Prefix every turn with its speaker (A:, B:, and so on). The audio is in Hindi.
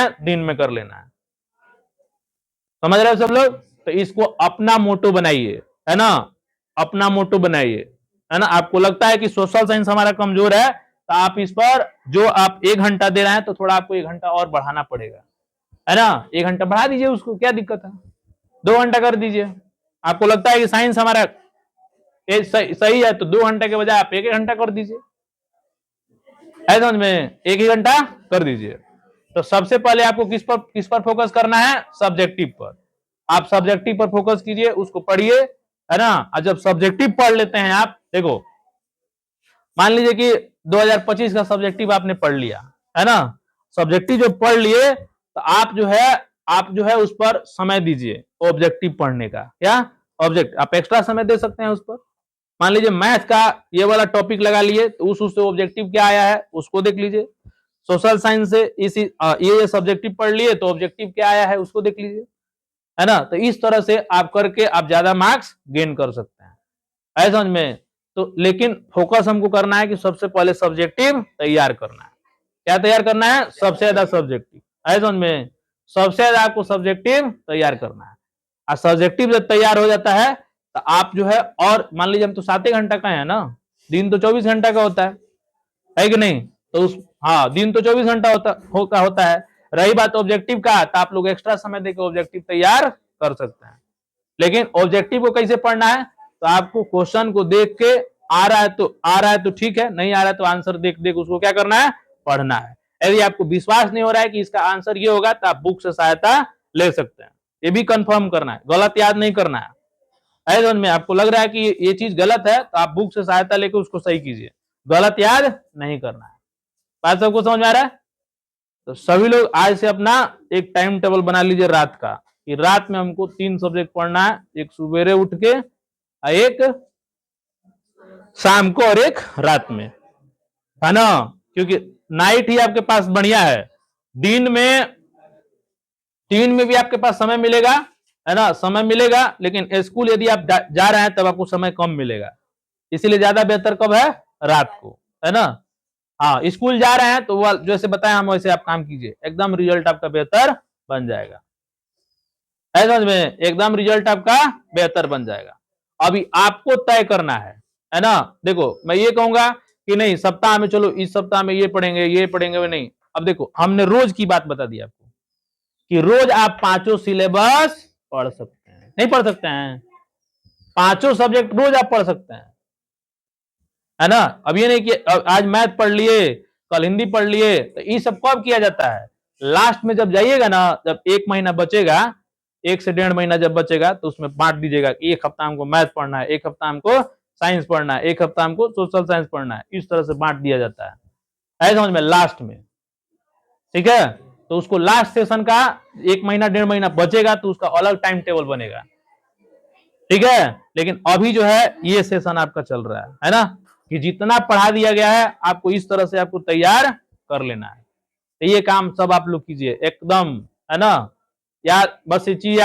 A: है दिन में कर लेना है। समझ रहे हो सब लोग? तो इसको अपना मोटो बनाइए, है ना, अपना मोटो बनाइए, है ना। आपको लगता है कि सोशल साइंस हमारा कमजोर है, तो आप इस पर जो आप 1 घंटा दे रहे हैं तो थोड़ा आपको 1 घंटा और बढ़ाना पड़ेगा, है ना। 1 घंटा बढ़ा दीजिए, उसको क्या दिक्कत है, 2 घंटा कर दीजिए। आपको लगता है कि साइंस हमारा सही है तो 2 घंटे के बजाय आप 1 घंटा कर दीजिए, है समझ में, 1 ही घंटा कर दीजिए। तो सबसे पहले आपको किस पर फोकस करना है, सब्जेक्टिव पर। आप सब्जेक्टिव पर फोकस कीजिए, उसको पढ़िए, है ना। और जब सब्जेक्टिव पढ़ लेते हैं आप, देखो मान लीजिए कि 2025 का सब्जेक्टिव आपने पढ़ लिया, है ना। सब्जेक्टिव जो पढ़ लिए तो आप जो है उस पर समय दीजिए, ऑब्जेक्टिव पढ़ने का। क्या ऑब्जेक्ट, आप एक्स्ट्रा समय दे सकते हैं उस पर। मान लीजिए मैथ का ये वाला टॉपिक लगा लिए, तो उससे ऑब्जेक्टिव क्या आया है उसको देख लीजिए। सोशल साइंस से ये सब्जेक्टिव पढ़ लिए तो ऑब्जेक्टिव क्या आया है उसको देख लीजिए, है ना। तो इस तरह से आप करके आप ज्यादा मार्क्स गेन कर सकते हैं, है समझ में। तो लेकिन फोकस हमको करना है कि सबसे पहले सब्जेक्टिव तैयार करना है। क्या तैयार करना है, सबसे ज्यादा सब्जेक्टिव, है समझ में। सबसे ज्यादा आपको सब्जेक्टिव तैयार करना है। और सब्जेक्टिव जब तैयार हो जाता है तो आप जो है, और मान लीजिए हम तो 7 घंटा का है ना, दिन तो 24 घंटा का होता है कि नहीं। तो हाँ, दिन तो 24 घंटा होता है। रही बात ऑब्जेक्टिव का, तो आप लोग एक्स्ट्रा समय देकर ऑब्जेक्टिव तैयार कर सकते हैं। लेकिन ऑब्जेक्टिव को कैसे पढ़ना है, तो आपको क्वेश्चन को देख के आ रहा है तो ठीक है, नहीं आ रहा है तो आंसर देख देख उसको क्या करना है, पढ़ना है। यदि आपको विश्वास नहीं हो रहा है कि इसका आंसर ये होगा तो आप बुक से सहायता ले सकते हैं। ये भी कंफर्म करना है, गलत याद नहीं करना है। समझ में, आपको लग रहा है कि ये चीज गलत है तो आप बुक से सहायता लेकर उसको सही कीजिए, गलत याद नहीं करना है। बात सबको समझ में आ रहा है? तो सभी लोग आज से अपना एक टाइम टेबल बना लीजिए रात का, कि रात में हमको 3 सब्जेक्ट पढ़ना है, एक सुबेरे उठ के, एक शाम को और एक रात में, है ना। क्योंकि नाइट ही आपके पास बढ़िया है। दिन में भी आपके पास समय मिलेगा, है ना, समय मिलेगा, लेकिन स्कूल यदि आप जा रहे हैं तब आपको समय कम मिलेगा। इसीलिए ज्यादा बेहतर कब है, रात को, है ना। हाँ, स्कूल जा रहे हैं तो वो जैसे बताया हम वैसे आप काम कीजिए, एकदम रिजल्ट आपका बेहतर बन जाएगा, है समझ में, एकदम रिजल्ट आपका बेहतर बन जाएगा। अभी आपको तय करना है ना। देखो मैं ये कहूंगा कि नहीं सप्ताह में, चलो इस सप्ताह में ये पढ़ेंगे वे नहीं। अब देखो हमने रोज की बात बता दी आपको कि रोज आप 5 सिलेबस पढ़ सकते हैं, नहीं पढ़ सकते हैं, 5 सब्जेक्ट रोज आप पढ़ सकते हैं, है ना। अब ये नहीं कि आज मैथ पढ़ लिए, कल हिंदी पढ़ लिए, तो ये सब कब किया जाता है, लास्ट में जब जाइएगा ना, जब 1 महीना बचेगा, 1 से 1.5 महीना जब बचेगा, तो उसमें बांट दीजिएगा कि 1 हफ्ता हमको मैथ पढ़ना है, 1 हफ्ता हमको साइंस पढ़ना है, 1 हफ्ता हमको सोशल साइंस पढ़ना है। इस तरह से बांट दिया जाता है समझ में, लास्ट में, ठीक है। तो उसको लास्ट सेशन का 1 महीना 1.5 महीना बचेगा तो उसका अलग टाइम टेबल बनेगा, ठीक है। लेकिन अभी जो है ये सेशन आपका चल रहा है ना, कि जितना पढ़ा दिया गया है आपको इस तरह से आपको तैयार कर लेना है। तो ये काम सब आप लोग कीजिए एकदम, है ना। यार बस ये चीज